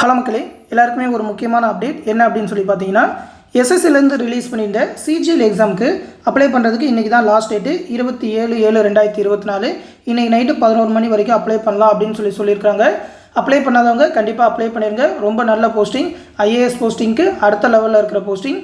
Hello மக்களே, எல்லாருக்குமே ஒரு முக்கியமான அப்டேட் என்ன அப்படின்னு சொல்லி பார்த்தீங்கன்னா, எஸ்எஸ்சிலேருந்து ரிலீஸ் பண்ணியிருந்த சிஜிஎல் எக்ஸாமுக்கு அப்ளை பண்ணுறதுக்கு இன்றைக்கி தான் லாஸ்ட் டேட்டு 27/7/2024. இன்றைக்கி நைட்டு 11 மணி வரைக்கும் அப்ளை பண்ணலாம் அப்படின்னு சொல்லியிருக்காங்க. அப்ளை பண்ணாதவங்க கண்டிப்பாக அப்ளை பண்ணிடுங்க. ரொம்ப நல்ல போஸ்டிங், ஐஏஎஸ் போஸ்டிங்க்கு அடுத்த லெவலில் இருக்கிற போஸ்டிங்.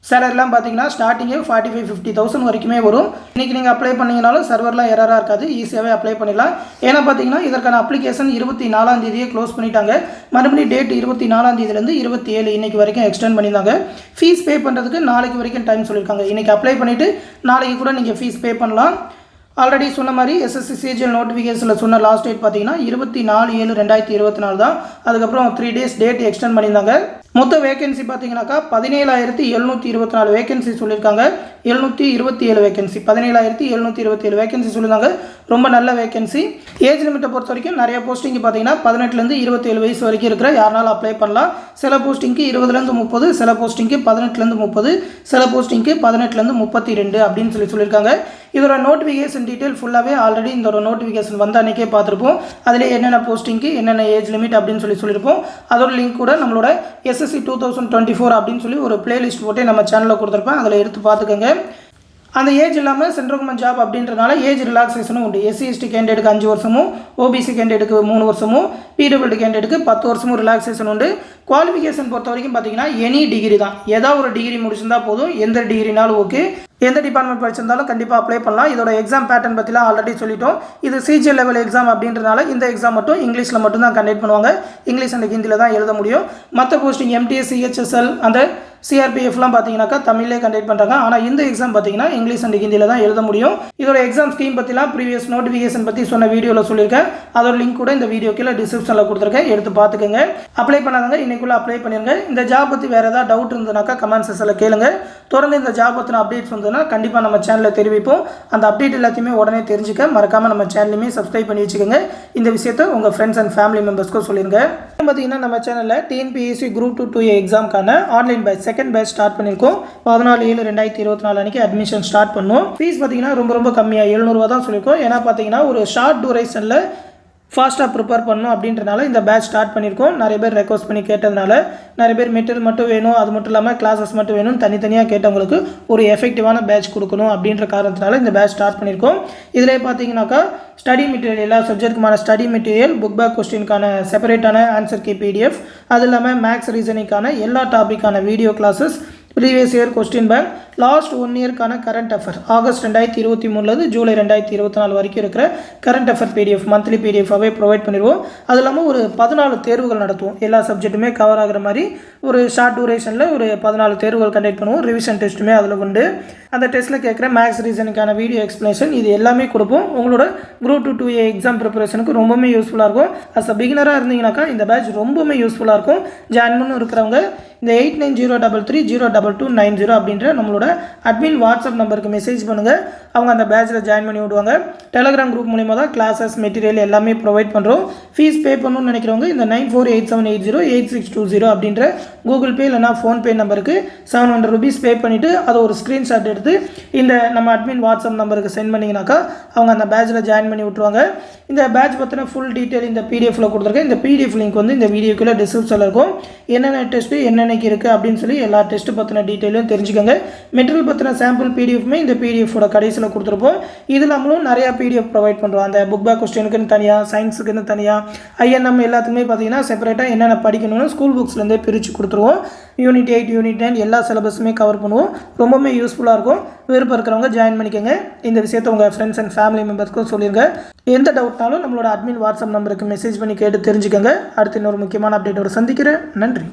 சேலரிலாம் பார்த்தீங்கன்னா ஸ்டார்டிங்கே 45,000-50,000 வரைக்குமே வரும். இன்றைக்கி நீங்கள் அப்ளை பண்ணிங்கனாலும் சர்வர்லாம் எரராக இருக்காது, ஈஸியாகவே அப்ளை பண்ணிடலாம். ஏன்னா பார்த்தீங்கன்னா இதற்கான அப்ளிகேஷன் 24ஆம் தேதியே க்ளோஸ் பண்ணிட்டாங்க. மறுபடியும் டேட் 24ஆம் தேதியிலேருந்து 27 இன்றைக்கி வரைக்கும் எக்ஸ்டெண்ட் பண்ணியிருந்தாங்க. ஃபீஸ் பே பண்ணுறதுக்கு நாளைக்கு வரைக்கும் டைம் சொல்லியிருக்காங்க. இன்றைக்கி அப்ளை பண்ணிவிட்டு நாளைக்கு கூட நீங்கள் ஃபீஸ் பே பண்ணலாம். ஆல்ரெடி சொன்ன மாதிரி எஸ்எஸ்சி சிஜிஎல் நோட்டிஃபிகேஷனில் சொன்ன லாஸ்ட் டேட் பார்த்தீங்கன்னா 24/7/2024 தான். அதுக்கப்புறம் 3 days டேட் எக்ஸ்டெண்ட் பண்ணியிருந்தாங்க. மொத்த வேகன்சி பார்த்தீங்கன்னாக்கா 17,724 வேகன்சி சொல்லியிருக்காங்க. 727 வேகன்சி, 17,727 வேகன்சி சொல்லியிருந்தாங்க. ரொம்ப நல்ல வேகன்சி. ஏஜ் லிமிட்டை பொறுத்த வரைக்கும் நிறைய போஸ்டிங்கு பார்த்தீங்கன்னா 18லேருந்து 27 வயசு வரைக்கும் இருக்கிற யாருனாலும் அப்ளை பண்ணலாம். சில போஸ்டிங்க்கு 20லேருந்து 30, சில போஸ்டிங்க்கு 18லேருந்து 30, சில போஸ்டிங்க்கு 18லேருந்து 32 அப்படின்னு சொல்லியிருக்காங்க. இதோட நோட்டிஃபிகேஷன் டீட்டெயில் ஃபுல்லாகவே ஆல்ரெடி இந்த ஒரு நோட்டிஃபிகேஷன் வந்த அன்றைக்கே பார்த்துருப்போம். அதில் என்னென்ன போஸ்டிங்க்கு என்னென்ன ஏஜ் லிமிட் அப்படின்னு சொல்லியிருப்போம். அதோட லிங்க் கூட நம்மளோட எஸ்எஸ்சி 2024 அப்படின்னு சொல்லி ஒரு பிளேலிஸ்ட் போட்டு நம்ம சேனலில் கொடுத்துருப்பேன். அதில் எடுத்து பார்த்துக்கோங்க. அந்த ஏஜ் இல்லாமல் சென்ட்ரல் கவர்மெண்ட் ஜாப் அப்படின்றனால ஏஜ் ரிலாக்ஸேஷனும் உண்டு. எஸ்சி/எஸ்டி கேண்டிடேட்டுக்கு 5 வருஷமும், ஓபிசி கேண்டிடேட்டுக்கு 3 வருஷமும், பிடபிள்யூடி கேண்டிடேட்டுக்கு 10 வருஷமும் ரிலாக்ஸேஷன் உண்டு. குவாலிஃபிகேஷன் பொறுத்த வரைக்கும் பார்த்தீங்கன்னா எனி டிகிரி தான். ஏதாவது ஒரு டிகிரி முடிச்சிருந்தால் போதும், எந்த டிகிரினாலும் ஓகே. எந்த டிபார்ட்மெண்ட் படிச்சிருந்தாலும் கண்டிப்பாக அப்ளை பண்ணலாம். இதோட எக்ஸாம் பேட்டர்ன் பற்றிலாம் ஆல்ரெடி சொல்லிட்டோம். இது சிஜிஎல் லெவல் எக்ஸாம் அப்படின்றனால இந்த எக்ஸாம் மட்டும் இங்கிலீஷில் மட்டும்தான் கண்டக்ட் பண்ணுவாங்க. இங்கிலீஷ் அண்ட் ஹிந்தியில் தான் எழுத முடியும். மற்ற போஸ்டிங் எம்டிஎஸ், சிஹெச்எஸ்எல், அந்த சிஆர்பிஎஃப்லாம் பார்த்தீங்கன்னாக்கா தமிழ்லேயே கண்டக்ட் பண்ணுறாங்க. ஆனால் இந்த எக்ஸாம் பார்த்தீங்கன்னா இங்கிலீஷ் அண்ட் ஹிந்தியில் தான் எழுத முடியும். இதோட எக்ஸாம் ஸ்கீம் பற்றிலாம் ப்ரீவியஸ் நோட்டிஃபிகேஷன் பற்றி சொன்ன வீடியோவில் சொல்லியிருக்கேன். அதோட லிங்க் கூட இந்த வீடியோ கீழே டிஸ்கிரிப்ஷனில் கொடுத்துருக்கேன், எடுத்து பார்த்துக்கோங்க. அப்ளை பண்ணாதவங்க இன்னைக்குள்ளே அப்ளை பண்ணிடுங்க. இந்த ஜாப் பற்றி வேறு ஏதாவது டவுட் இருந்ததுனாக்கா கமெண்ட் செக்ஷனில் கேளுங்க. தொடர்ந்து இந்த ஜாப் பற்றின அப்டேட்ஸ் வந்ததுன்னா கண்டிப்பாக நம்ம சேனலில் தெரிவிப்போம். அந்த அப்டேட் எல்லாத்தையுமே உடனே தெரிஞ்சுக்க மறக்காமல் நம்ம சேனலையுமே சப்ஸ்கிரைப் பண்ணி வச்சுக்கோங்க. இந்த விஷயத்தை உங்கள் ஃப்ரெண்ட்ஸ் அண்ட் ஃபேமிலி மெம்பர்ஸ்க்கும் சொல்லிடுங்க. பார்த்தீங்கன்னா நம்ம சேனலில் டிஎன்பிஎஸ்சி குரூப் 2 எக்ஸாமுக்கான online batch second batch start பண்ணியிருக்கோம். 14/7/2024 அன்றைக்கி அட்மிஷன் ஸ்டார்ட் பண்ணுவோம். ஃபீஸ் பார்த்தீங்கன்னா ரொம்ப கம்மியாக 700 ரூபா தான் சொல்லியிருக்கோம். ஏன்னா பார்த்தீங்கன்னா ஒரு ஷார்ட் டூரேஷனில் ஃபாஸ்ட்டாக ப்ரிப்பேர் பண்ணணும் அப்படின்றனால இந்த பேட்ச் ஸ்டார்ட் பண்ணியிருக்கோம். நிறைய பேர் ரெக்வஸ்ட் பண்ணி கேட்டதுனால, நிறைய பேர் மெட்டீரியல் மட்டும் வேணும், அது மட்டும் இல்லாமல் கிளாஸஸ் மட்டும் வேணும், தனித்தனியாக கேட்டவங்களுக்கு ஒரு எஃபெக்டிவான பேட்ச் கொடுக்கணும் அப்படின்ற காரணத்தினால இந்த பேட்ச் ஸ்டார்ட் பண்ணியிருக்கோம். இதில் பார்த்தீங்கன்னாக்கா ஸ்டடி மெட்டீரியல், எல்லா சப்ஜெக்ட்டுக்குமான ஸ்டடி மெட்டீரியல், புக் பேக் கொஸ்டினுக்கான செப்பரேட்டான ஆன்சர் கீ பிடிஎஃப், அது இல்லாமல் மேக்ஸ் ரீசனிங்கான எல்லா டாப்பிக்கான video classes, previous year question bank, last 1 இயர்க்கான கரண்ட் அஃபேர், ஆகஸ்ட் 2023 ஜூலை 2024 வரைக்கும் இருக்கிற கரண்ட் அஃபேர் பிடிஎஃப் மந்த்லி பிடிஎஃபாகவே ப்ரொவைட் பண்ணிடுவோம். அது இல்லாமல் ஒரு 14 தேர்வுகள் நடத்துவோம். எல்லா சப்ஜெக்ட்டுமே கவர் ஆகிற மாதிரி ஒரு ஷார்ட் டூரேஷனில் ஒரு 14 தேர்வுகள் கண்டக்ட் பண்ணுவோம். ரிவிஷன் டெஸ்ட்டுமே அதில் உண்டு. அந்த டெஸ்ட்டில் கேட்குற மேக்ஸ் ரீசனுக்கான வீடியோ எக்ஸ்ப்ளனேஷன் இது எல்லாமே கொடுப்போம். உங்களோட குரூப் 2A எக்ஸாம் ப்ரிப்பரேஷனுக்கு ரொம்பவுமே யூஸ்ஃபுல்லாக இருக்கும். அஸ் அ பிகினராக இருந்தீங்கன்னாக்கா இந்த பேட்ச் ரொம்பவுமே யூஸ்ஃபுல்லாக இருக்கும். ஜாயின் பண்ணி இருக்கிறவங்க இந்த 8903032990 அப்படின்ற நம்மளோட அட்மின் வாட்ஸ்அப் நம்பருக்கு மெசேஜ் பண்ணுங்கள். அவங்க அந்த பேட்சில் ஜாயின் பண்ணி விடுவாங்க. டெலகிராம் குரூப் மூலிமா தான் கிளாஸஸ் மெட்டீரியல் எல்லாமே ப்ரொவைட் பண்ணுறோம். ஃபீஸ் பே பண்ணணும்னு நினைக்கிறவங்க இந்த 9487808620 அப்படின்ற கூகுள் பே இல்லைனா ஃபோன்பே நம்பருக்கு 700 rupees பே பண்ணிவிட்டு அதை ஒரு ஸ்க்ரீன்ஷாட் எடுத்து இந்த நம்ம அட்மின் வாட்ஸ்அப் நம்பருக்கு சென்ட் பண்ணிங்கனாக்கா அவங்க அந்த பேட்சில் ஜாயின் பண்ணி விட்ருவாங்க. இந்த பேட்ச் பற்றின ஃபுல் டீட்டெயில் இந்த பிடிஎஃபில் கொடுத்துருக்கேன். இந்த பிடிஎஃப் லிங்க் வந்து இந்த வீடியோக்குள்ளே டிஸ்கிரிப்ஷனில் இருக்கும். என்னென்ன டெஸ்ட்டு என்னென்னக்கு இருக்குது அப்படின்னு சொல்லி எல்லா டெஸ்ட்டு பற்றின டீட்டெயிலும் தெரிஞ்சுக்கோங்க. மெட்டீரியல் பற்றின சாம்பிள் பிடிஎஃப்மே இந்த பிடிஎஃபோட கடைசியில் கொடுத்துருப்போம். இது நம்மளும் நிறையா பிடிஎஃப் ப்ரொவைட் பண்ணுறோம். அந்த புக் பேக் கொஸ்டினுக்குன்னு தனியாக, சயின்ஸுக்குன்னு தனியாக, ஐஎன்எம் எல்லாத்துக்குமே பார்த்தீங்கன்னா செப்பரேட்டாக என்னென்ன படிக்கணும்னு ஸ்கூல் புக்ஸ்லேருந்தே பிரித்து கொடுத்துருவோம். யூனிட் 8, யூனிட் 9 எல்லா சிலபஸுமே கவர் பண்ணுவோம். ரொம்பவுமே யூஸ்ஃபுல்லாக இருக்கும். விருப்பம் இருக்கிறவங்க ஜாயின் பண்ணிக்கோங்க. இந்த விஷயத்தை உங்கள் ஃப்ரெண்ட்ஸ் அண்ட் ஃபேமிலி மெம்பர்ஸ்க்கும் சொல்லிடுங்க. எந்த டவுட்னாலும் நம்மளோட அட்மின் வாட்ஸ்அப் நம்பருக்கு மெசேஜ் பண்ணி கேட்டு தெரிஞ்சுக்கோங்க. அடுத்து இன்னொரு முக்கியமான அப்டேட்டோட சந்திக்கிறேன். நன்றி.